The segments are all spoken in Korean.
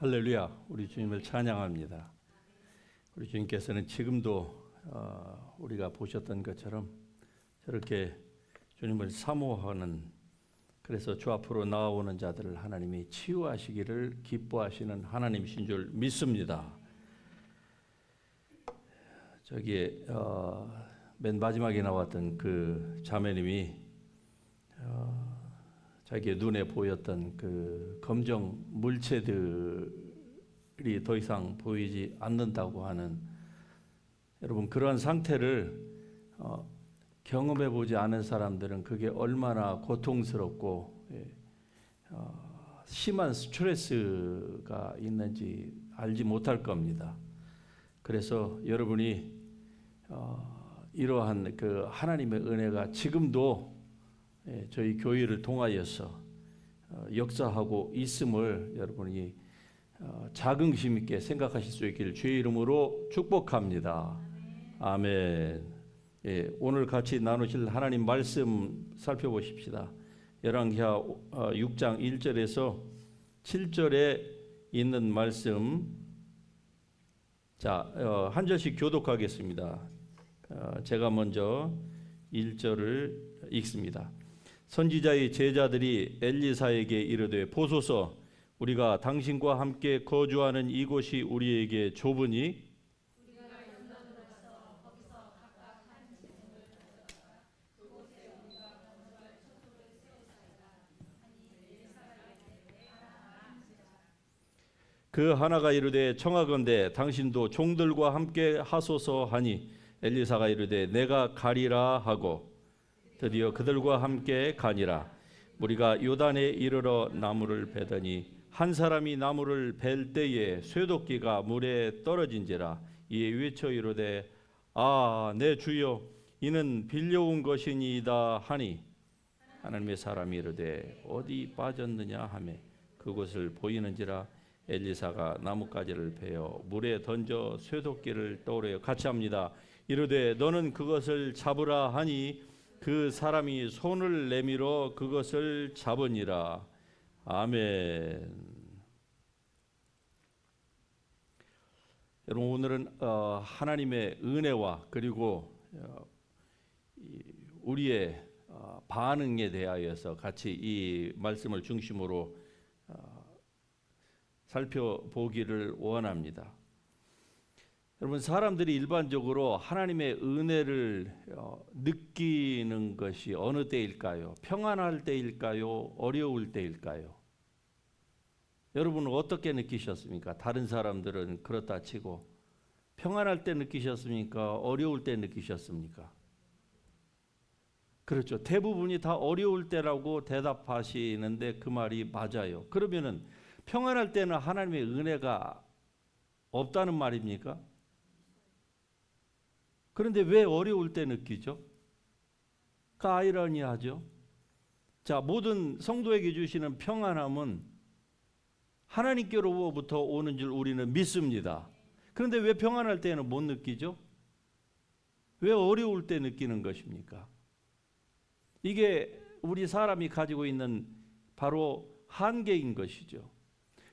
할렐루야, 우리 주님을 찬양합니다. 우리 주님께서는 지금도 우리가 보셨던 것처럼 저렇게 주님을 사모하는, 그래서 주 앞으로 나아오는 자들을 하나님이 치유하시기를 기뻐하시는 하나님이신 줄 믿습니다. 저기에 맨 마지막에 나왔던 그 자매님이 자기의 눈에 보였던 그 검정 물체들이 더 이상 보이지 않는다고 하는, 여러분 그러한 상태를 경험해 보지 않은 사람들은 그게 얼마나 고통스럽고 심한 스트레스가 있는지 알지 못할 겁니다. 그래서 여러분이 이러한 그 하나님의 은혜가 지금도 저희 교회를 통하여서 역사하고 있음을 여러분이 자긍심 있게 생각하실 수 있기를 주의 이름으로 축복합니다. 아멘. 오늘 같이 나누실 하나님 말씀 살펴보십시다. 열왕기하 6장 1절에서 7절에 있는 말씀, 자, 한 절씩 교독하겠습니다. 제가 먼저 1절을 읽습니다. 선지자의 제자들이 엘리사에게 이르되, 보소서, 우리가 당신과 함께 거주하는 이곳이 우리에게 좁으니 그 하나가 이르되, 청하건대 당신도 종들과 함께 하소서 하니, 엘리사가 이르되, 내가 가리라 하고 드디어 그들과 함께 가니라. 우리가 요단에 이르러 나무를 베더니 한 사람이 나무를 벨 때에 쇠도끼가 물에 떨어진지라. 이에 외쳐 이르되, 아, 내 주여, 이는 빌려온 것이니이다 하니, 하나님의 사람이 이르되, 어디 빠졌느냐 하매 그곳을 보이는지라. 엘리사가 나뭇가지를 베어 물에 던져 쇠도끼를 떠오르여, 같이 합니다. 이르되, 너는 그것을 잡으라 하니 그 사람이 손을 내밀어 그것을 잡으니라. 아멘. 여러분, 오늘은 하나님의 은혜와 그리고 우리의 반응에 대하여서 같이 이 말씀을 중심으로 살펴보기를 원합니다. 여러분, 사람들이 일반적으로 하나님의 은혜를 느끼는 것이 어느 때일까요? 평안할 때일까요? 어려울 때일까요? 여러분은 어떻게 느끼셨습니까? 다른 사람들은 그렇다 치고 평안할 때 느끼셨습니까? 어려울 때 느끼셨습니까? 그렇죠. 대부분이 다 어려울 때라고 대답하시는데 그 말이 맞아요. 그러면은 평안할 때는 하나님의 은혜가 없다는 말입니까? 그런데 왜 어려울 때 느끼죠? 그 아이러니하죠. 자, 모든 성도에게 주시는 평안함은 하나님께로부터 오는 줄 우리는 믿습니다. 그런데 왜 평안할 때는 못 느끼죠? 왜 어려울 때 느끼는 것입니까? 이게 우리 사람이 가지고 있는 바로 한계인 것이죠.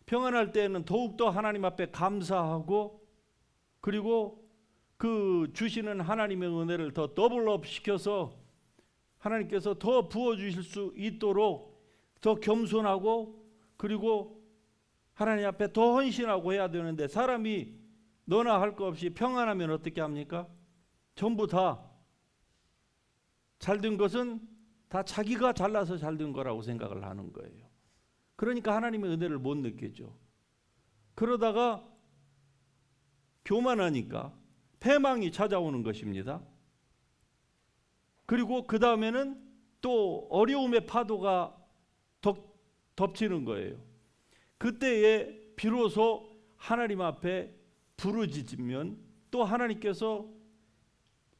평안할 때는 더욱더 하나님 앞에 감사하고, 그리고 그 주시는 하나님의 은혜를 더 더블업 시켜서 하나님께서 더 부어주실 수 있도록 더 겸손하고, 그리고 하나님 앞에 더 헌신하고 해야 되는데, 사람이 너나 할 것 없이 평안하면 어떻게 합니까? 전부 다 잘된 것은 다 자기가 잘나서 잘된 거라고 생각을 하는 거예요. 그러니까 하나님의 은혜를 못 느끼죠. 그러다가 교만하니까 패망이 찾아오는 것입니다. 그리고 그 다음에는 또 어려움의 파도가 덮치는 거예요. 그때에 비로소 하나님 앞에 부르짖으면 또 하나님께서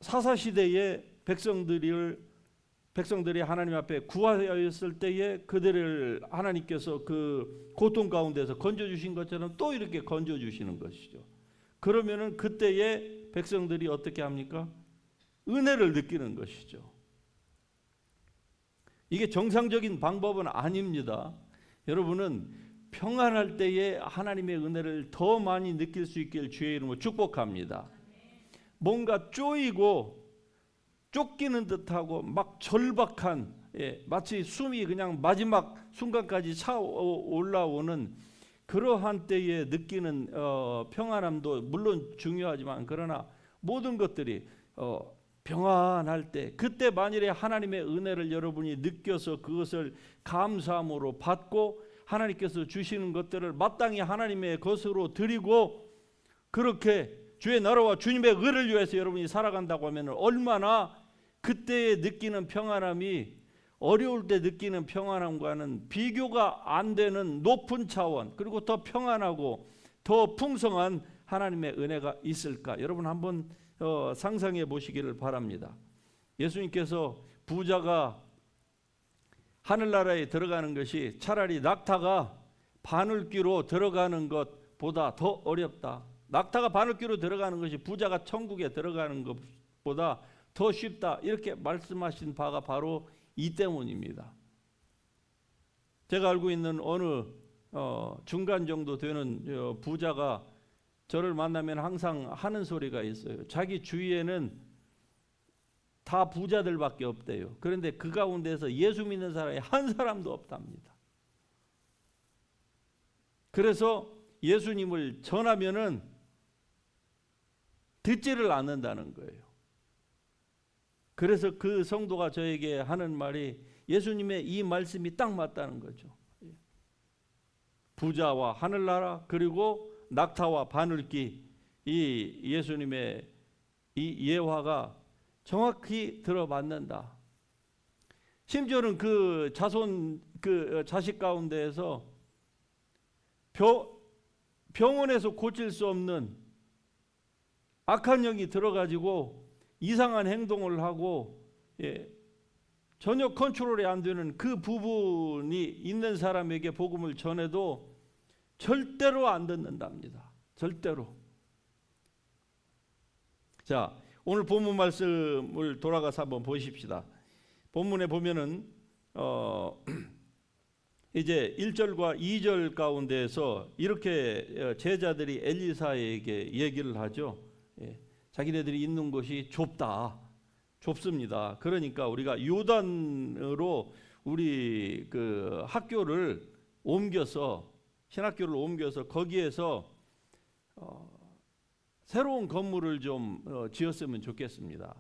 사사시대에 백성들이 하나님 앞에 구하였을 때에 그들을 하나님께서 그 고통 가운데서 건져주신 것처럼 또 이렇게 건져주시는 것이죠. 그러면은 그때에 백성들이 어떻게 합니까? 은혜를 느끼는 것이죠. 이게 정상적인 방법은 아닙니다. 여러분은 평안할 때에 하나님의 은혜를 더 많이 느낄 수 있길 주의 이름으로 축복합니다. 뭔가 쪼이고 쫓기는 듯하고 막 절박한, 마치 숨이 그냥 마지막 순간까지 차 올라오는 그러한 때에 느끼는 평안함도 물론 중요하지만, 그러나 모든 것들이 평안할 때, 그때 만일에 하나님의 은혜를 여러분이 느껴서 그것을 감사함으로 받고 하나님께서 주시는 것들을 마땅히 하나님의 것으로 드리고 그렇게 주의 나라와 주님의 의를 위해서 여러분이 살아간다고 하면 얼마나 그때에 느끼는 평안함이 어려울 때 느끼는 평안함과는 비교가 안 되는 높은 차원, 그리고 더 평안하고 더 풍성한 하나님의 은혜가 있을까? 여러분 한번 상상해 보시기를 바랍니다. 예수님께서 부자가 하늘나라에 들어가는 것이 차라리 낙타가 바늘귀로 들어가는 것보다 더 어렵다. 낙타가 바늘귀로 들어가는 것이 부자가 천국에 들어가는 것보다 더 쉽다. 이렇게 말씀하신 바가 바로 이 때문입니다. 제가 알고 있는 어느 중간 정도 되는 부자가 저를 만나면 항상 하는 소리가 있어요. 자기 주위에는 다 부자들밖에 없대요. 그런데 그 가운데서 예수 믿는 사람이 한 사람도 없답니다. 그래서 예수님을 전하면은 듣지를 않는다는 거예요. 그래서 그 성도가 저에게 하는 말이 예수님의 이 말씀이 딱 맞다는 거죠. 부자와 하늘나라, 그리고 낙타와 바늘귀, 이 예수님의 이 예화가 정확히 들어맞는다. 심지어는 그 자손, 그 자식 가운데에서 병원에서 고칠 수 없는 악한 영이 들어가지고 이상한 행동을 하고, 전혀 컨트롤이 안 되는 그 부분이 있는 사람에게 복음을 전해도 절대로 안 듣는답니다. 절대로. 자, 오늘 본문 말씀을 돌아가서 한번 보십시다. 본문에 보면은 이제 1절과 2절 가운데에서 이렇게 제자들이 엘리사에게 얘기를 하죠. 자기네들이 있는 곳이 좁습니다. 그러니까 우리가 요단으로 우리 그 학교를 옮겨서, 신학교를 옮겨서 거기에서 새로운 건물을 좀 지었으면 좋겠습니다.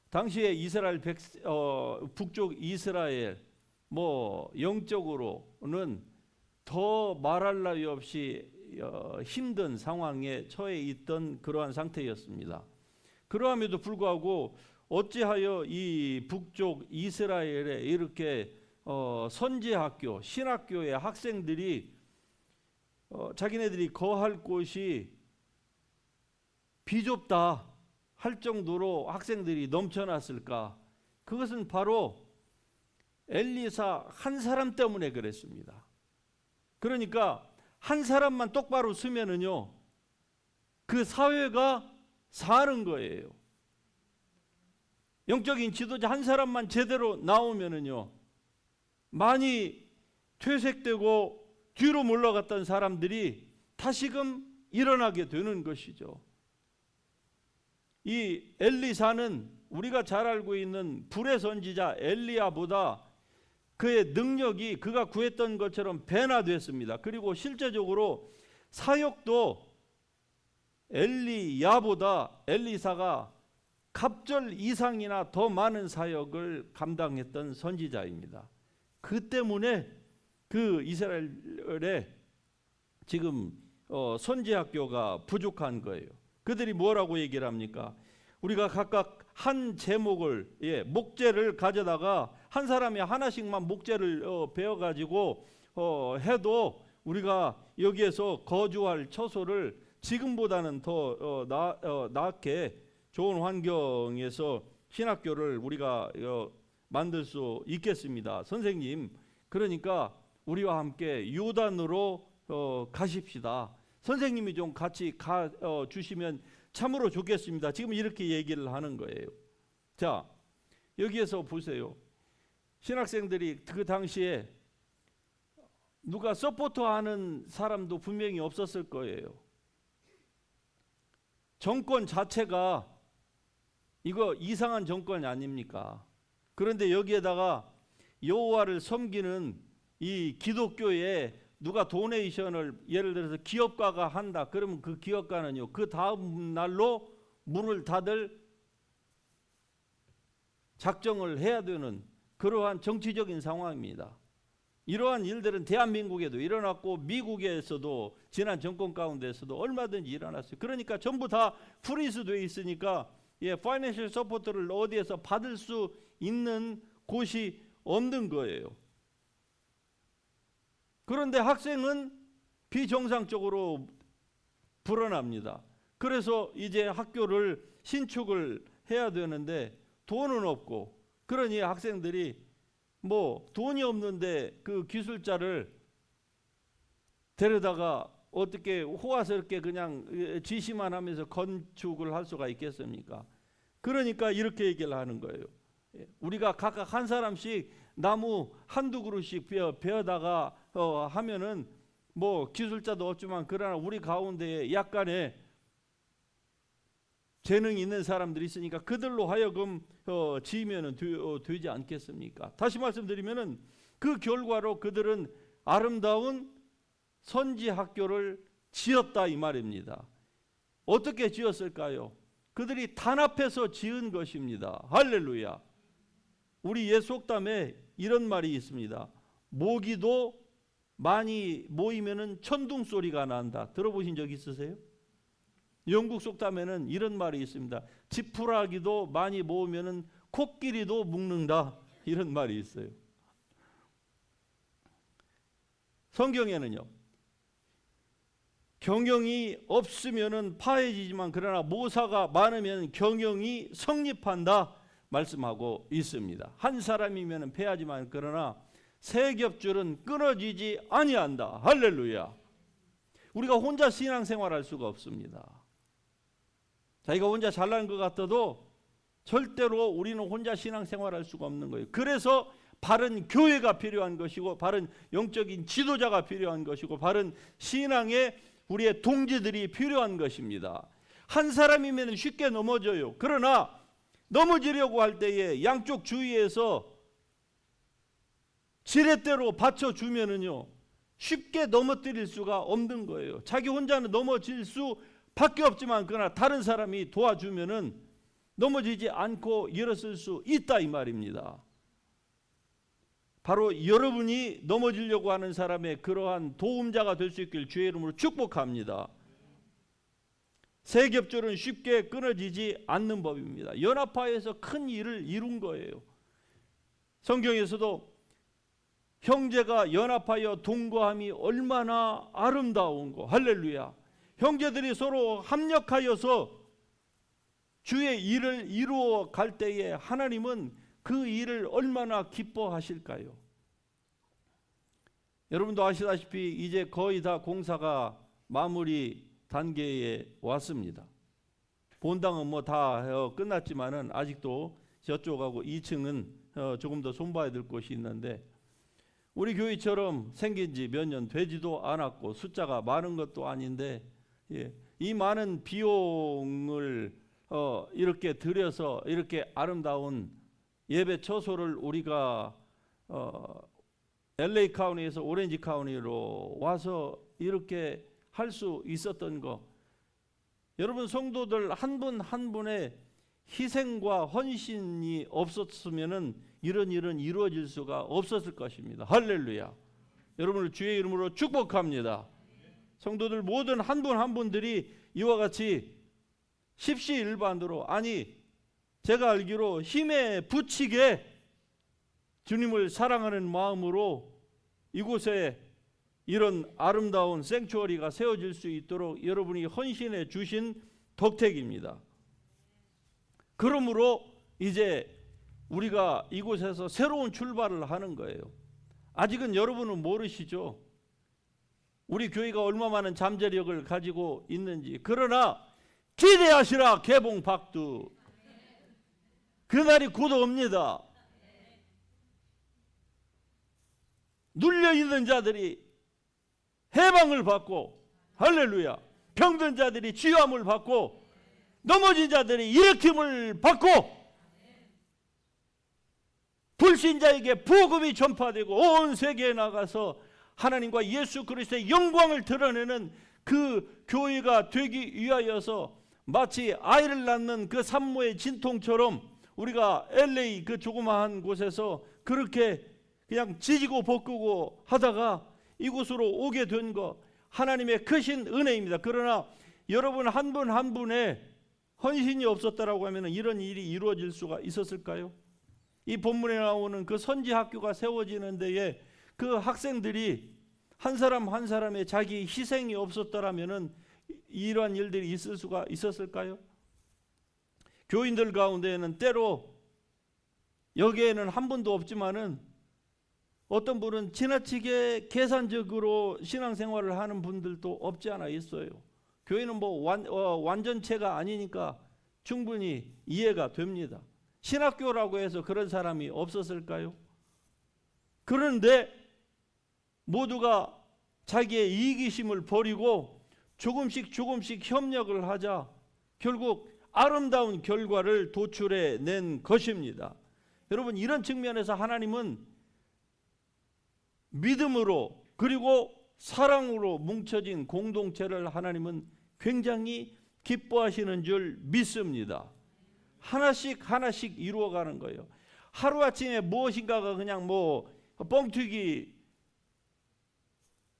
당시에 이스라엘 북쪽 이스라엘 영적으로는 더 말할 나위 없이 힘든 상황에 처해 있던 그러한 상태였습니다. 그러함에도 불구하고 어찌하여 이 북쪽 이스라엘에 이렇게 선지학교, 신학교의 학생들이 자기네들이 거할 곳이 비좁다 할 정도로 학생들이 넘쳐났을까? 그것은 바로 엘리사 한 사람 때문에 그랬습니다. 그러니까 한 사람만 똑바로 쓰면은요, 그 사회가 사는 거예요. 영적인 지도자 한 사람만 제대로 나오면은요, 많이 퇴색되고 뒤로 물러갔던 사람들이 다시금 일어나게 되는 것이죠. 이 엘리사는 우리가 잘 알고 있는 불의 선지자 엘리야보다 그의 능력이 그가 구했던 것처럼 배나 됐습니다. 그리고 실제적으로 사역도 엘리야보다 엘리사가 갑절 이상이나 더 많은 사역을 감당했던 선지자입니다. 그 때문에 그 이스라엘에 지금 선지학교가 부족한 거예요. 그들이 뭐라고 얘기를 합니까? 우리가 각각 한 제목을, 목재를 가져다가 한 사람이 하나씩만 목재를 베어가지고 해도 우리가 여기에서 거주할 처소를 지금보다는 더 낫게 좋은 환경에서 신학교를 우리가 만들 수 있겠습니다. 선생님, 그러니까 우리와 함께 요단으로 가십시다. 선생님이 좀 같이 가 주시면 참으로 좋겠습니다. 지금 이렇게 얘기를 하는 거예요. 자, 여기에서 보세요. 신학생들이 그 당시에 누가 서포터하는 사람도 분명히 없었을 거예요. 정권 자체가 이거 이상한 정권이 아닙니까? 그런데 여기에다가 여호와를 섬기는 이 기독교에 누가 도네이션을 예를 들어서 기업가가 한다. 그러면 그 기업가는요, 그 다음 날로 문을 닫을 작정을 해야 되는 그러한 정치적인 상황입니다. 이러한 일들은 대한민국에도 일어났고 미국에서도 지난 정권 가운데서도 얼마든지 일어났어요. 그러니까 전부 다 프리즈 돼 있으니까 파이낸셜 서포트를 어디에서 받을 수 있는 곳이 없는 거예요. 그런데 학생은 비정상적으로 불어납니다. 그래서 이제 학교를 신축을 해야 되는데 돈은 없고, 그러니 학생들이 뭐 돈이 없는데 그 기술자를 데려다가 어떻게 호화스럽게 그냥 지시만 하면서 건축을 할 수가 있겠습니까? 그러니까 이렇게 얘기를 하는 거예요. 우리가 각각 한 사람씩 나무 한두 그루씩 베어다가 하면은 뭐 기술자도 없지만 그러나 우리 가운데에 약간의 재능이 있는 사람들이 있으니까 그들로 하여금 지으면 되지 않겠습니까? 다시 말씀드리면은 그 결과로 그들은 아름다운 선지 학교를 지었다 이 말입니다. 어떻게 지었을까요? 그들이 단합해서 지은 것입니다. 할렐루야. 우리 옛 속담에 이런 말이 있습니다. 모기도 많이 모이면은 천둥 소리가 난다. 들어보신 적 있으세요? 영국 속담에는 이런 말이 있습니다. 지푸라기도 많이 모으면은 코끼리도 묶는다. 이런 말이 있어요. 성경에는요, 경영이 없으면은 파해지지만 그러나 모사가 많으면 경영이 성립한다 말씀하고 있습니다. 한 사람이면 패하지만 그러나 세 겹줄은 끊어지지 아니한다. 할렐루야. 우리가 혼자 신앙생활할 수가 없습니다. 자기가 혼자 잘난 것 같아도 절대로 우리는 혼자 신앙생활할 수가 없는 거예요. 그래서 바른 교회가 필요한 것이고, 바른 영적인 지도자가 필요한 것이고, 바른 신앙의 우리의 동지들이 필요한 것입니다. 한 사람이면 쉽게 넘어져요. 그러나 넘어지려고 할 때에 양쪽 주위에서 지렛대로 받쳐주면은요, 쉽게 넘어뜨릴 수가 없는 거예요. 자기 혼자는 넘어질 수밖에 없지만 그러나 다른 사람이 도와주면은 넘어지지 않고 일어설 수 있다 이 말입니다. 바로 여러분이 넘어지려고 하는 사람의 그러한 도움자가 될 수 있길 주의 이름으로 축복합니다. 세 겹줄은 쉽게 끊어지지 않는 법입니다. 연합하여서 큰 일을 이룬 거예요. 성경에서도 형제가 연합하여 동거함이 얼마나 아름다운고, 할렐루야. 형제들이 서로 합력하여서 주의 일을 이루어 갈 때에 하나님은 그 일을 얼마나 기뻐하실까요? 여러분도 아시다시피 이제 거의 다 공사가 마무리 단계에 왔습니다. 본당은 뭐 다 끝났지만은 아직도 저쪽하고 2층은 조금 더 손봐야 될 곳이 있는데, 우리 교회처럼 생긴 지 몇 년 되지도 않았고 숫자가 많은 것도 아닌데, 이 많은 비용을 이렇게 들여서 이렇게 아름다운 예배 처소를 우리가 LA 카운티에서 오렌지 카운티로 와서 이렇게 할 수 있었던 거, 여러분 성도들 한 분 한 분의 희생과 헌신이 없었으면은 이런 일은 이루어질 수가 없었을 것입니다. 할렐루야. 여러분을 주의 이름으로 축복합니다. 성도들 모든 한 분 한 분들이 이와 같이 십시일반으로, 아니 제가 알기로 힘에 부치게 주님을 사랑하는 마음으로 이곳에 이런 아름다운 생추어리가 세워질 수 있도록 여러분이 헌신해 주신 덕택입니다. 그러므로 이제 우리가 이곳에서 새로운 출발을 하는 거예요. 아직은 여러분은 모르시죠? 우리 교회가 얼마 많은 잠재력을 가지고 있는지. 그러나 기대하시라 개봉 박두. 그날이 곧 옵니다. 눌려있는 자들이 해방을 받고, 할렐루야, 병든 자들이 치유함을 받고, 넘어진 자들이 일으킴을 받고, 불신자에게 복음이 전파되고 온 세계에 나가서 하나님과 예수 그리스도의 영광을 드러내는 그 교회가 되기 위하여서 마치 아이를 낳는 그 산모의 진통처럼 우리가 LA 그 조그마한 곳에서 그렇게 그냥 지지고 볶고 하다가 이곳으로 오게 된 것, 하나님의 크신 은혜입니다. 그러나 여러분 한 분 한 분의 헌신이 없었다라고 하면 이런 일이 이루어질 수가 있었을까요? 이 본문에 나오는 그 선지 학교가 세워지는 데에 그 학생들이 한 사람 한 사람의 자기 희생이 없었더라면 이러한 일들이 있을 수가 있었을까요? 교인들 가운데에는 때로 여기에는 한 분도 없지만은 어떤 분은 지나치게 계산적으로 신앙생활을 하는 분들도 없지 않아 있어요. 교회는 뭐 완전체가 아니니까 충분히 이해가 됩니다. 신학교라고 해서 그런 사람이 없었을까요? 그런데 모두가 자기의 이기심을 버리고 조금씩 협력을 하자 결국 아름다운 결과를 도출해 낸 것입니다. 여러분, 이런 측면에서 하나님은 믿음으로 그리고 사랑으로 뭉쳐진 공동체를 하나님은 굉장히 기뻐하시는 줄 믿습니다. 하나씩 이루어가는 거예요. 하루아침에 무엇인가가 그냥 뭐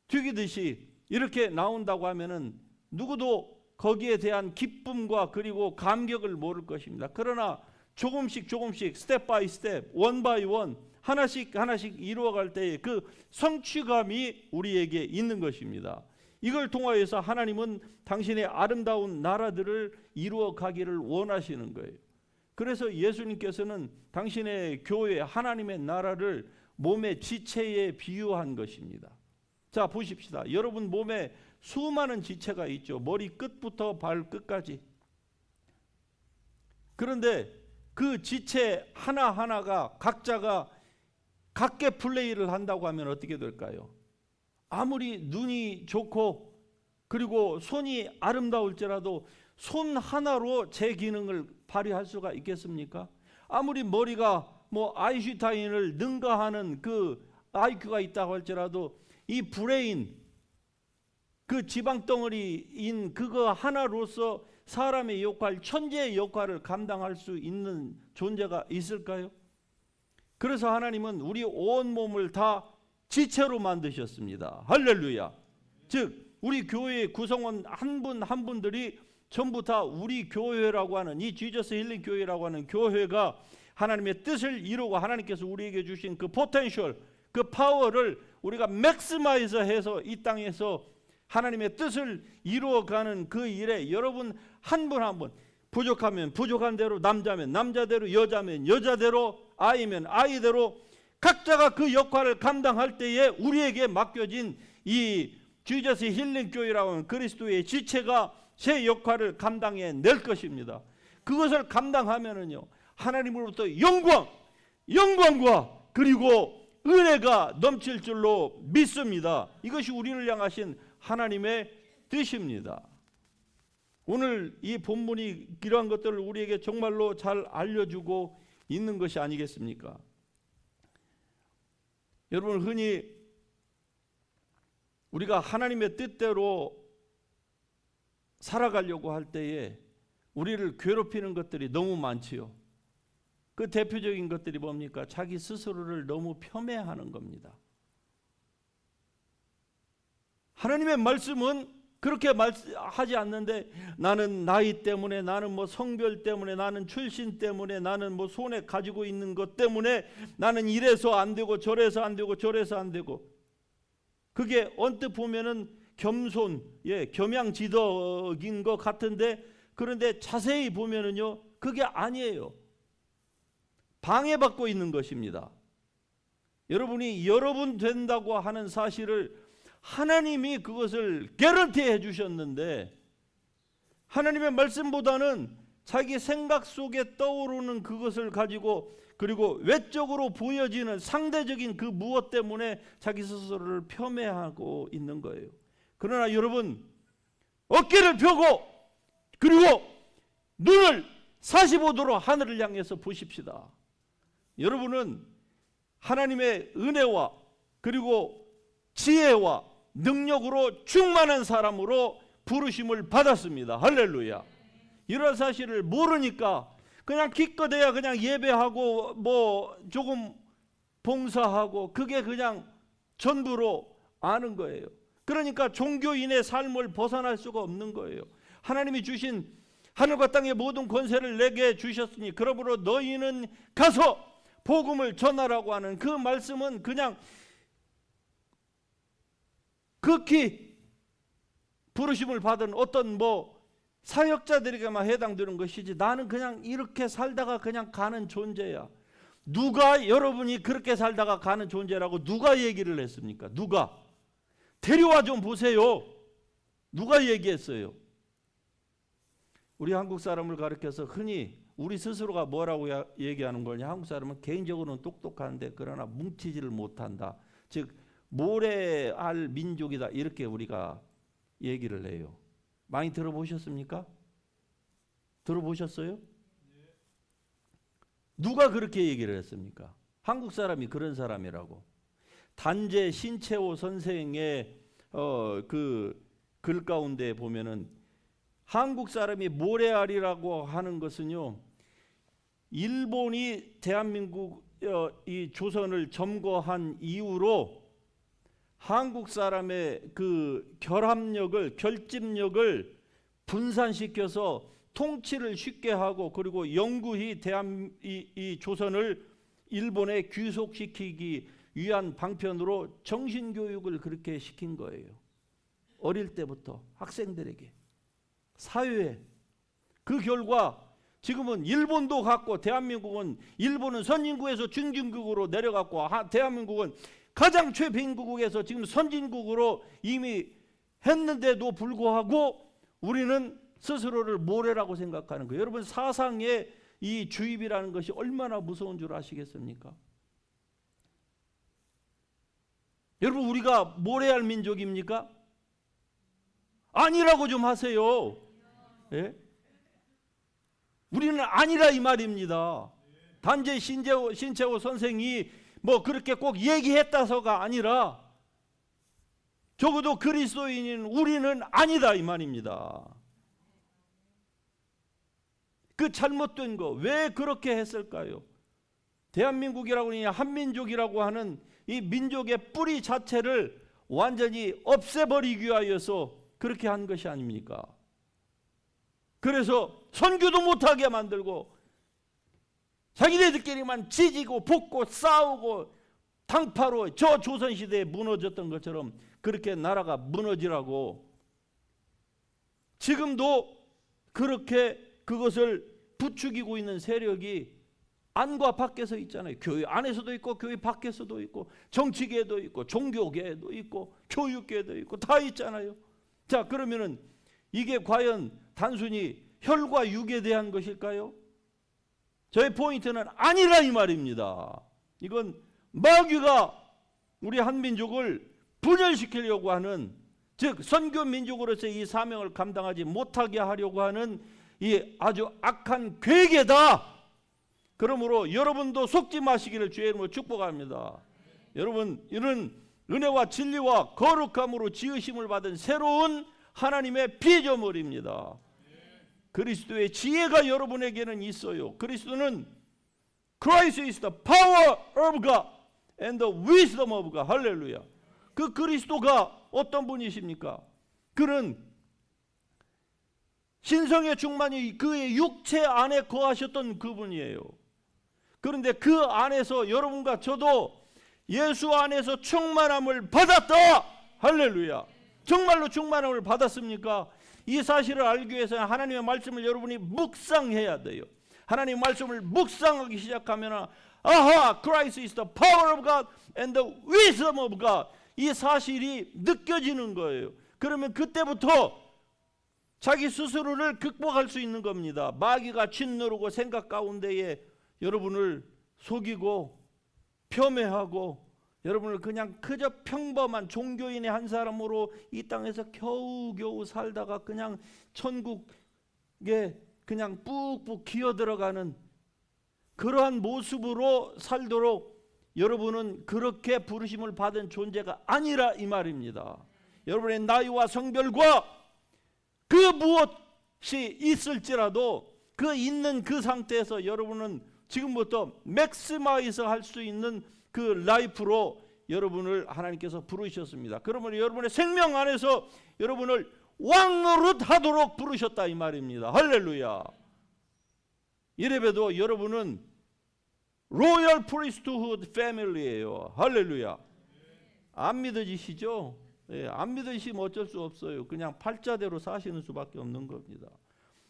튀기듯이 이렇게 나온다고 하면은 누구도 거기에 대한 기쁨과 그리고 감격을 모를 것입니다. 그러나 조금씩 스텝 바이 스텝, 원 바이 원 하나씩 이루어갈 때의 그 성취감이 우리에게 있는 것입니다. 이걸 통하여서 하나님은 당신의 아름다운 나라들을 이루어 가기를 원하시는 거예요. 그래서 예수님께서는 당신의 교회 하나님의 나라를 몸의 지체에 비유한 것입니다. 자, 보십시다. 여러분 몸에 수많은 지체가 있죠. 머리 끝부터 발끝까지. 그런데 그 지체 하나하나가 각자가 각계 플레이를 한다고 하면 어떻게 될까요? 아무리 눈이 좋고 그리고 손이 아름다울지라도 손 하나로 제 기능을 발휘할 수가 있겠습니까? 아무리 머리가 뭐 아인슈타인을 능가하는 그 IQ가 있다고 할지라도 이 브레인, 그 지방덩어리인 그거 하나로서 사람의 역할, 천재의 역할을 감당할 수 있는 존재가 있을까요? 그래서 하나님은 우리 온 몸을 다 지체로 만드셨습니다. 할렐루야. 즉 우리 교회의 구성원 한 분 한 분들이 전부 다 우리 교회라고 하는 이 지저스 힐링 교회라고 하는 교회가 하나님의 뜻을 이루고 하나님께서 우리에게 주신 그 포텐셜, 그 파워를 우리가 맥시마이즈 해서 이 땅에서 하나님의 뜻을 이루어가는 그 일에 여러분 한 분 한 분 부족하면 부족한 대로, 남자면 남자대로, 여자면 여자대로, 아이면 아이대로 각자가 그 역할을 감당할 때에 우리에게 맡겨진 이 지저스 힐링 교회라고 하는 그리스도의 지체가 제 역할을 감당해 낼 것입니다. 그것을 감당하면은요 하나님으로부터 영광과 그리고 은혜가 넘칠 줄로 믿습니다. 이것이 우리를 향하신 하나님의 뜻입니다. 오늘 이 본문이 이러한 것들을 우리에게 정말로 잘 알려주고 있는 것이 아니겠습니까? 여러분, 흔히 우리가 하나님의 뜻대로 살아가려고 할 때에 우리를 괴롭히는 것들이 너무 많지요. 그 대표적인 것들이 뭡니까? 자기 스스로를 너무 폄훼하는 겁니다. 하나님의 말씀은 그렇게 하지 않는데 나는 나이 때문에, 나는 뭐 성별 때문에, 나는 출신 때문에, 나는 뭐 손에 가지고 있는 것 때문에 나는 이래서 안 되고 저래서 안 되고 저래서 안 되고, 그게 언뜻 보면은 겸손, 겸양지덕인 것 같은데 그런데 자세히 보면은요 그게 아니에요. 방해받고 있는 것입니다. 여러분이 여러분 된다고 하는 사실을 하나님이 그것을 개런티해 주셨는데 하나님의 말씀보다는 자기 생각 속에 떠오르는 그것을 가지고 그리고 외적으로 보여지는 상대적인 그 무엇 때문에 자기 스스로를 폄훼하고 있는 거예요. 그러나 여러분, 어깨를 펴고 그리고 눈을 45도로 하늘을 향해서 보십시다. 여러분은 하나님의 은혜와 그리고 지혜와 능력으로 충만한 사람으로 부르심을 받았습니다. 할렐루야. 이런 사실을 모르니까 그냥 기껏해야 그냥 예배하고 뭐 조금 봉사하고 그게 그냥 전부로 아는 거예요. 그러니까 종교인의 삶을 벗어날 수가 없는 거예요. 하나님이 주신 하늘과 땅의 모든 권세를 내게 주셨으니 그러므로 너희는 가서 복음을 전하라고 하는 그 말씀은 그냥 극히 부르심을 받은 어떤 뭐 사역자들에게만 해당되는 것이지 나는 그냥 이렇게 살다가 그냥 가는 존재야. 누가 여러분이 그렇게 살다가 가는 존재라고 누가 얘기를 했습니까? 누가? 데려와 좀 보세요. 누가 얘기했어요? 우리 한국 사람을 가리켜서 흔히 우리 스스로가 뭐라고 얘기하는 거냐? 한국 사람은 개인적으로는 똑똑한데 그러나 뭉치지를 못한다. 즉 모래알 민족이다. 이렇게 우리가 얘기를 해요. 많이 들어보셨습니까? 들어보셨어요? 누가 그렇게 얘기를 했습니까? 한국 사람이 그런 사람이라고. 단재 신채호 선생의 그 글 가운데 보면은 한국 사람이 모래알이라고 하는 것은요, 일본이 대한민국 이 조선을 점거한 이후로 한국 사람의 그 결합력을 결집력을 분산시켜서 통치를 쉽게 하고 그리고 영구히 이 조선을 일본에 귀속시키기 위한 방편으로 정신교육을 그렇게 시킨 거예요. 어릴 때부터 학생들에게 사회에. 그 결과 지금은 일본도 갔고 대한민국은 일본은 선진국에서 중진국으로 내려갔고 대한민국은 가장 최빈국에서 지금 선진국으로 이미 했는데도 불구하고 우리는 스스로를 모래라고 생각하는 거예요. 여러분 사상의 이 주입이라는 것이 얼마나 무서운 줄 아시겠습니까? 여러분 우리가 모래알 민족입니까? 아니라고 좀 하세요. 예? 우리는 아니라 이 말입니다. 단지 신채호 선생이 뭐 그렇게 꼭 얘기했다서가 아니라 적어도 그리스도인인 우리는 아니다 이 말입니다. 그 잘못된 거 왜 그렇게 했을까요? 대한민국이라고 하니 한민족이라고 하는 이 민족의 뿌리 자체를 완전히 없애버리기 위하여서 그렇게 한 것이 아닙니까? 그래서 선교도 못하게 만들고 자기네들끼리만 지지고 볶고 싸우고 당파로 저 조선시대에 무너졌던 것처럼 그렇게 나라가 무너지라고 지금도 그렇게 그것을 부추기고 있는 세력이 안과 밖에서 있잖아요. 교회 안에서도 있고 교회 밖에서도 있고 정치계도 있고 종교계도 있고 교육계도 있고 다 있잖아요. 자, 그러면은 이게 과연 단순히 혈과 육에 대한 것일까요? 저의 포인트는 아니라 이 말입니다. 이건 마귀가 우리 한민족을 분열시키려고 하는, 즉 선교 민족으로서 이 사명을 감당하지 못하게 하려고 하는 이 아주 악한 괴계다. 그러므로 여러분도 속지 마시기를 주의 이름으로 축복합니다. 여러분 이런 은혜와 진리와 거룩함으로 지으심을 받은 새로운 하나님의 피조물입니다. 그리스도의 지혜가 여러분에게는 있어요. 그리스도는 Christ is the power of God and the wisdom of God. 할렐루야. 그 그리스도가 어떤 분이십니까? 그는 신성의 충만이 그의 육체 안에 거하셨던 그분이에요. 그런데 그 안에서 여러분과 저도 예수 안에서 충만함을 받았다. 할렐루야. 정말로 충만함을 받았습니까? 이 사실을 알기 위해서는 하나님의 말씀을 여러분이 묵상해야 돼요. 하나님의 말씀을 묵상하기 시작하면 아하, Christ is the power of God and the wisdom of God. 이 사실이 느껴지는 거예요. 그러면 그때부터 자기 스스로를 극복할 수 있는 겁니다. 마귀가 짓누르고 생각 가운데에 여러분을 속이고 폄훼하고 여러분을 그냥 그저 평범한 종교인의 한 사람으로 이 땅에서 겨우겨우 살다가 그냥 천국에 그냥 뿍뿍 기어들어가는 그러한 모습으로 살도록 여러분은 그렇게 부르심을 받은 존재가 아니라 이 말입니다. 여러분의 나이와 성별과 그 무엇이 있을지라도 그 있는 그 상태에서 여러분은 지금부터 맥시마이즈 할 수 있는 그 라이프로 여러분을 하나님께서 부르셨습니다. 그러면 여러분의 생명 안에서 여러분을 왕노릇 하도록 부르셨다 이 말입니다. 할렐루야. 이래봬도 여러분은 로열 프리스트후드 패밀리예요. 할렐루야. 안 믿어지시죠? 예, 안 믿으시면 어쩔 수 없어요. 그냥 팔자대로 사시는 수밖에 없는 겁니다.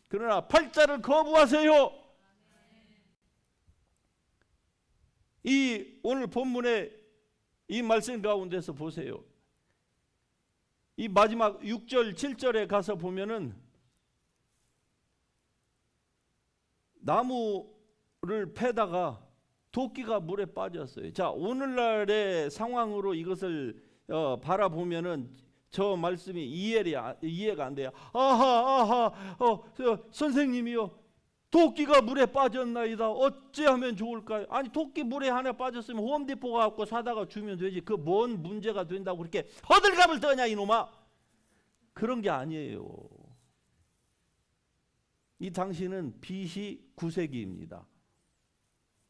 그러나 팔자를 거부하세요. 이 오늘 본문의 이 말씀 가운데서 보세요. 이 마지막 6절 7절에 가서 보면은 나무를 패다가 도끼가 물에 빠졌어요. 자, 오늘날의 상황으로 이것을 바라보면은 저 말씀이 이해가 안 돼요. 선생님이요, 도끼가 물에 빠졌나이다. 어찌하면 좋을까요? 아니, 도끼 물에 하나 빠졌으면 홈디포 갖고 사다가 주면 되지. 그 뭔 문제가 된다고 그렇게 허들갑을 떠냐 이놈아. 그런 게 아니에요. 이 당시는 BC 9세기입니다.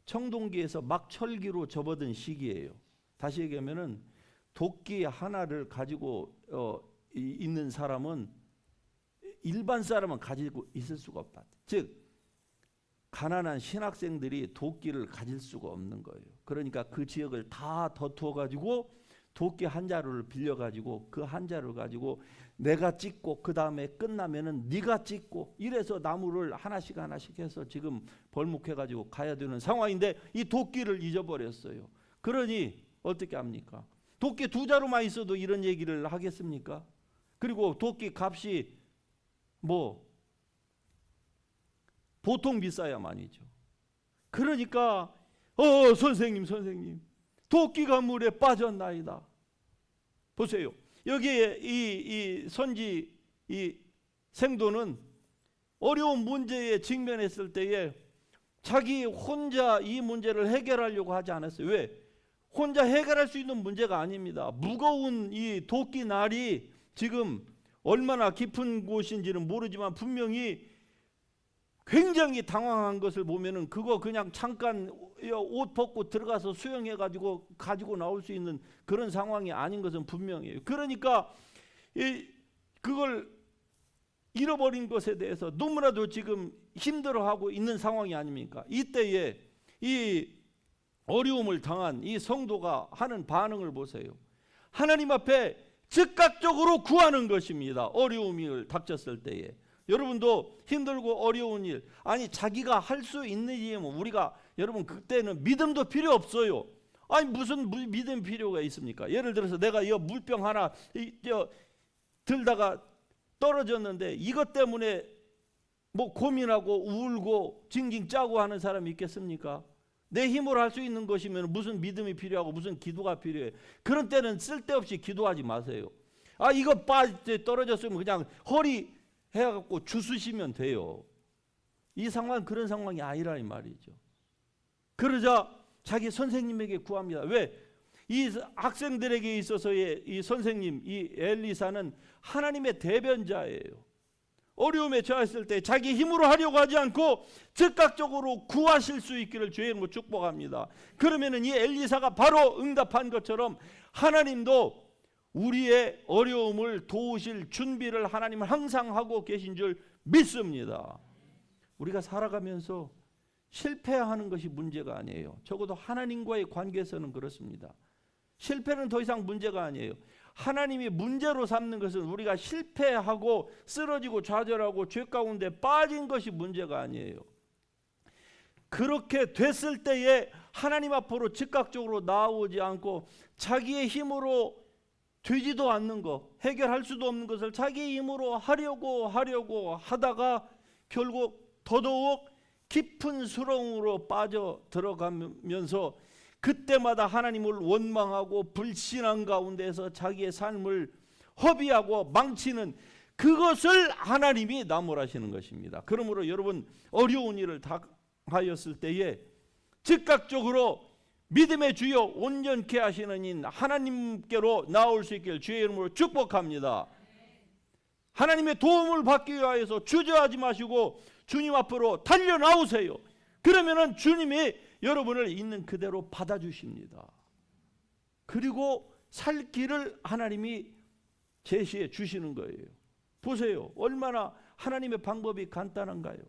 청동기에서 막 철기로 접어든 시기예요. 다시 얘기하면은 도끼 하나를 가지고 있는 사람은 일반 사람은 가지고 있을 수가 없다. 즉 가난한 신학생들이 도끼를 가질 수가 없는 거예요. 그러니까 그 지역을 다 덧투어 가지고 도끼 한 자루를 빌려 가지고 그 한 자루를 가지고 내가 찍고 그 다음에 끝나면은 네가 찍고 이래서 나무를 하나씩 해서 지금 벌목해 가지고 가야 되는 상황인데 이 도끼를 잊어버렸어요. 그러니 어떻게 합니까? 도끼 두 자루만 있어도 이런 얘기를 하겠습니까? 그리고 도끼 값이 뭐 보통 비싸야만이죠. 그러니까 선생님 도끼가 물에 빠졌나이다. 보세요. 여기에 이 선지 이 생도는 어려운 문제에 직면했을 때에 자기 혼자 이 문제를 해결하려고 하지 않았어요. 왜? 혼자 해결할 수 있는 문제가 아닙니다. 무거운 이 도끼 날이 지금 얼마나 깊은 곳인지는 모르지만 분명히 굉장히 당황한 것을 보면은 그거 그냥 잠깐 옷 벗고 들어가서 수영해 가지고 나올 수 있는 그런 상황이 아닌 것은 분명해요. 그러니까 그걸 잃어버린 것에 대해서 너무나도 지금 힘들어하고 있는 상황이 아닙니까? 이때에 이 어려움을 당한 이 성도가 하는 반응을 보세요. 하나님 앞에 즉각적으로 구하는 것입니다. 어려움이 닥쳤을 때에. 여러분도 힘들고 어려운 일, 아니 자기가 할 수 있는 일이면 우리가 여러분 그때는 믿음도 필요 없어요. 아니 무슨 믿음 필요가 있습니까? 예를 들어서 내가 이 물병 하나 들다가 떨어졌는데 이것 때문에 뭐 고민하고 울고 징징 짜고 하는 사람이 있겠습니까? 내 힘으로 할 수 있는 것이면 무슨 믿음이 필요하고 무슨 기도가 필요해. 그런 때는 쓸데없이 기도하지 마세요. 아 이거 떨어졌으면 그냥 허리 해갖고 주스시면 돼요. 이 상황은 그런 상황이 아니라 이 말이죠. 그러자 자기 선생님에게 구합니다. 왜? 이 학생들에게 있어서의 이 선생님, 이 엘리사는 하나님의 대변자예요. 어려움에 처했을 때 자기 힘으로 하려고 하지 않고 즉각적으로 구하실 수 있기를 주의 이름으로 축복합니다. 그러면은 이 엘리사가 바로 응답한 것처럼 하나님도 우리의 어려움을 도우실 준비를 하나님은 항상 하고 계신 줄 믿습니다. 우리가 살아가면서 실패하는 것이 문제가 아니에요. 적어도 하나님과의 관계에서는 그렇습니다. 실패는 더 이상 문제가 아니에요. 하나님이 문제로 삼는 것은 우리가 실패하고 쓰러지고 좌절하고 죄 가운데 빠진 것이 문제가 아니에요. 그렇게 됐을 때에 하나님 앞으로 즉각적으로 나오지 않고 자기의 힘으로 되지도 않는 것, 해결할 수도 없는 것을 자기 힘으로 하려고 하다가 결국 더더욱 깊은 수렁으로 빠져 들어가면서 그때마다 하나님을 원망하고 불신앙 가운데서 자기의 삶을 허비하고 망치는 그것을 하나님이 나무라시는 것입니다. 그러므로 여러분, 어려운 일을 당하였을 때에 즉각적으로 믿음의 주여 온전케 하시는 인 하나님께로 나올 수 있기를 주의 이름으로 축복합니다. 하나님의 도움을 받기 위하여서 주저하지 마시고 주님 앞으로 달려 나오세요. 그러면은 주님이 여러분을 있는 그대로 받아주십니다. 그리고 살 길을 하나님이 제시해 주시는 거예요. 보세요. 얼마나 하나님의 방법이 간단한가요?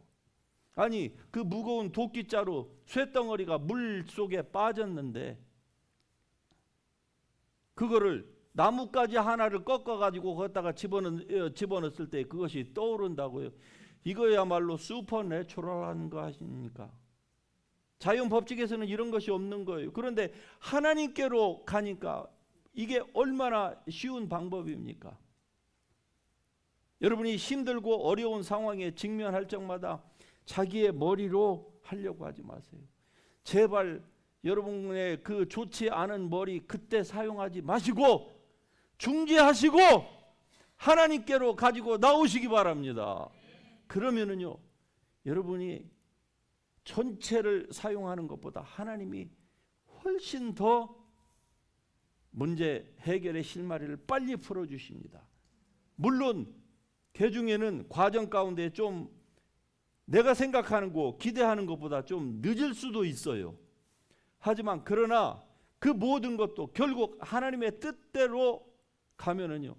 아니, 그 무거운 도끼자루 쇳덩어리가 물 속에 빠졌는데 그거를 나뭇가지 하나를 꺾어가지고 거기다가 집어넣었을 때 그것이 떠오른다고요. 이거야말로 슈퍼내추럴한 거 아십니까? 자연 법칙에서는 이런 것이 없는 거예요. 그런데 하나님께로 가니까 이게 얼마나 쉬운 방법입니까? 여러분이 힘들고 어려운 상황에 직면할 적마다 자기의 머리로 하려고 하지 마세요. 제발 여러분의 그 좋지 않은 머리 그때 사용하지 마시고 중지하시고 하나님께로 가지고 나오시기 바랍니다. 그러면은요, 여러분이 전체를 사용하는 것보다 하나님이 훨씬 더 문제 해결의 실마리를 빨리 풀어주십니다. 물론 그 중에는 과정 가운데 좀 내가 생각하는 거 기대하는 것보다 좀 늦을 수도 있어요. 하지만 그러나 그 모든 것도 결국 하나님의 뜻대로 가면은요,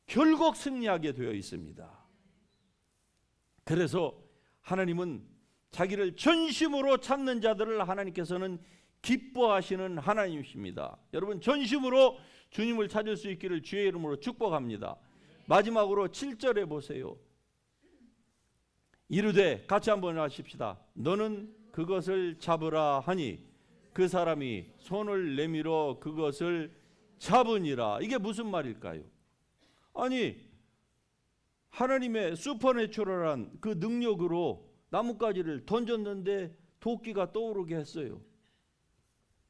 결국 승리하게 되어 있습니다. 그래서 하나님은 자기를 전심으로 찾는 자들을 하나님께서는 기뻐하시는 하나님이십니다. 여러분, 전심으로 주님을 찾을 수 있기를 주의 이름으로 축복합니다. 마지막으로 7절에 보세요. 이르되, 같이 한번 하십시다. 너는 그것을 잡으라 하니 그 사람이 손을 내밀어 그것을 잡으니라. 이게 무슨 말일까요? 아니, 하나님의 슈퍼내추럴한 그 능력으로 나뭇가지를 던졌는데 도끼가 떠오르게 했어요.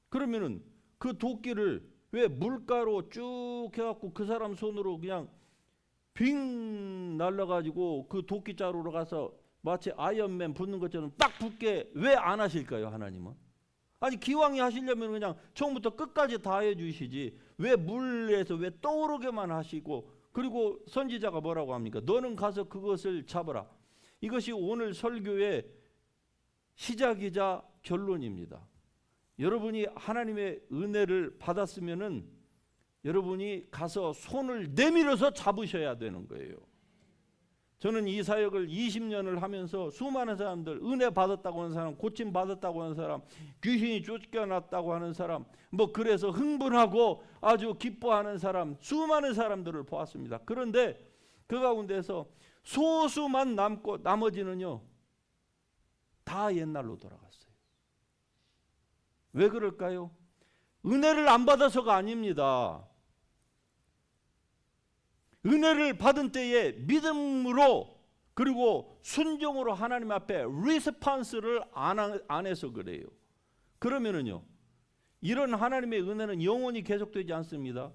그러면은 그 도끼를 왜 물가로 쭉 해갖고 그 사람 손으로 그냥 빙 날라가지고 그 도끼 자루로 가서 마치 아이언맨 붙는 것처럼 딱 붙게 왜 안 하실까요, 하나님은? 아니, 기왕이 하시려면 그냥 처음부터 끝까지 다 해주시지 왜 물에서 왜 떠오르게만 하시고, 그리고 선지자가 뭐라고 합니까? 너는 가서 그것을 잡아라. 이것이 오늘 설교의 시작이자 결론입니다. 여러분이 하나님의 은혜를 받았으면은 여러분이 가서 손을 내밀어서 잡으셔야 되는 거예요. 저는 이 사역을 20년을 하면서 수많은 사람들, 은혜 받았다고 하는 사람, 고침 받았다고 하는 사람, 귀신이 쫓겨났다고 하는 사람, 뭐 그래서 흥분하고 아주 기뻐하는 사람, 수많은 사람들을 보았습니다. 그런데 그 가운데서 소수만 남고 나머지는요, 다 옛날로 돌아갔어요. 왜 그럴까요? 은혜를 안 받아서가 아닙니다. 은혜를 받은 때에 믿음으로 그리고 순종으로 하나님 앞에 리스폰스를 안 해서 그래요. 그러면은요, 이런 하나님의 은혜는 영원히 계속되지 않습니다.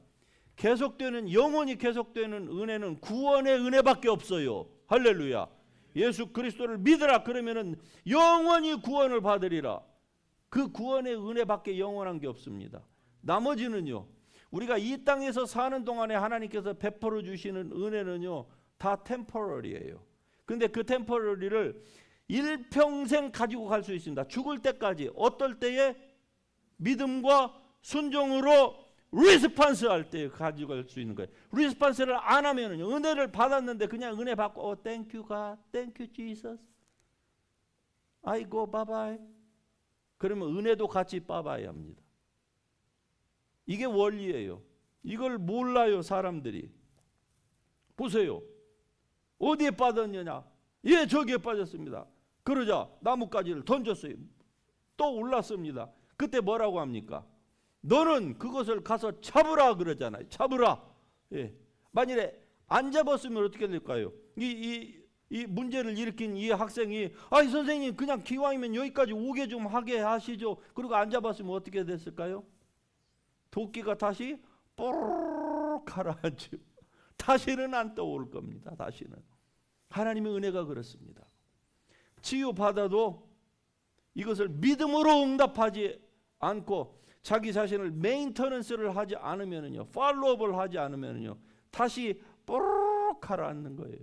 영원히 계속되는 은혜는 구원의 은혜밖에 없어요. 할렐루야. 예수 그리스도를 믿으라 그러면은 영원히 구원을 받으리라. 그 구원의 은혜밖에 영원한 게 없습니다. 나머지는요, 우리가 이 땅에서 사는 동안에 하나님께서 베풀어 주시는 은혜는요, 다 템포러리예요. 근데 그 템포러리를 일평생 가지고 갈 수 있습니다. 죽을 때까지. 어떨 때에? 믿음과 순종으로 리스폰스 할 때 가지고 갈 수 있는 거예요. 리스폰스를 안 하면은 은혜를 받았는데 그냥 은혜 받고 땡큐 갓, 땡큐 지서스, 아이고 바바이, 그러면 은혜도 같이 빠바이 합니다. 이게 원리예요. 이걸 몰라요, 사람들이. 보세요. 어디에 빠졌느냐? 예, 저기에 빠졌습니다. 그러자 나뭇가지를 던졌어요. 또 올랐습니다. 그때 뭐라고 합니까? 너는 그것을 가서 잡으라 그러잖아요. 잡으라. 예. 만일에 안 잡았으면 어떻게 될까요? 이 이 문제를 일으킨 이 학생이 아이 선생님 그냥 기왕이면 여기까지 오게 좀 하게 하시죠. 그리고 안 잡았으면 어떻게 됐을까요? 도끼가 다시 뽀르르 가라앉죠. 다시는 안 떠올 겁니다. 다시는. 하나님의 은혜가 그렇습니다. 치유받아도 이것을 믿음으로 응답하지 않고 자기 자신을 메인터넌스를 하지 않으면요, 팔로업을 하지 않으면요, 다시 뽀르르 가라앉는 거예요.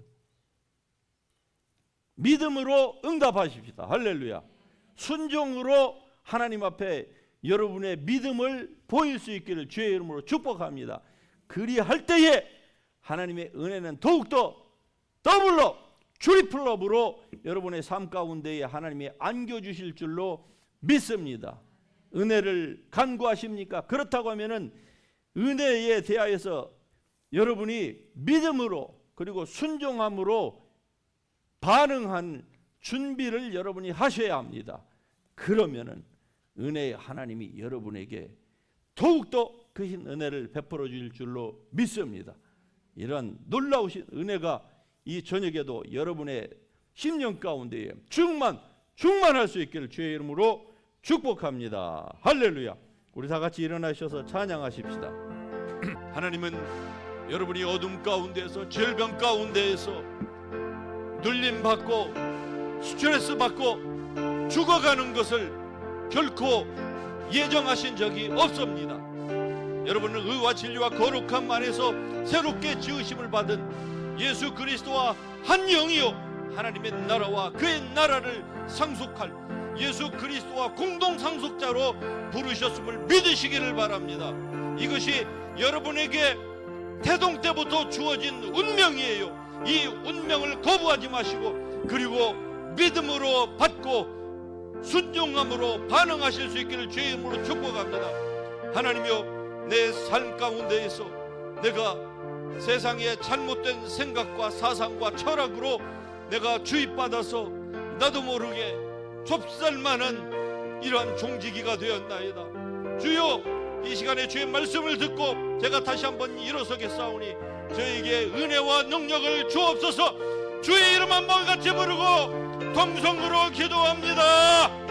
믿음으로 응답하십시다. 할렐루야. 순종으로 하나님 앞에 여러분의 믿음을 보일 수 있기를 주의 이름으로 축복합니다. 그리할 때에 하나님의 은혜는 더욱더 더블로 트리플업으로 여러분의 삶 가운데에 하나님이 안겨주실 줄로 믿습니다. 은혜를 간구하십니까? 그렇다고 하면은 은혜에 대하여서 여러분이 믿음으로 그리고 순종함으로 반응한 준비를 여러분이 하셔야 합니다. 그러면은 은혜의 하나님이 여러분에게 더욱더 크신 은혜를 베풀어 주실 줄로 믿습니다. 이런 놀라우신 은혜가 이 저녁에도 여러분의 심령 가운데에 충만할 수 있기를 주의 이름으로 축복합니다. 할렐루야. 우리 다 같이 일어나셔서 찬양하십시다. 하나님은 여러분이 어둠 가운데에서 절병 가운데에서 눌림받고 스트레스 받고 죽어가는 것을 결코 예정하신 적이 없습니다. 여러분은 의와 진리와 거룩함 안에서 새롭게 지으심을 받은 예수 그리스도와 한 영이요 하나님의 나라와 그의 나라를 상속할 예수 그리스도와 공동 상속자로 부르셨음을 믿으시기를 바랍니다. 이것이 여러분에게 태동 때부터 주어진 운명이에요. 이 운명을 거부하지 마시고 그리고 믿음으로 받고 순종함으로 반응하실 수 있기를 주의 이름으로 축복합니다. 하나님이여, 내 삶 가운데에서 내가 세상의 잘못된 생각과 사상과 철학으로 내가 주입받아서 나도 모르게 좁쌀만한 이러한 종지기가 되었나이다. 주여, 이 시간에 주의 말씀을 듣고 제가 다시 한번 일어서겠사오니 저에게 은혜와 능력을 주옵소서. 주의 이름 한 번 같이 부르고 동성으로 기도합니다.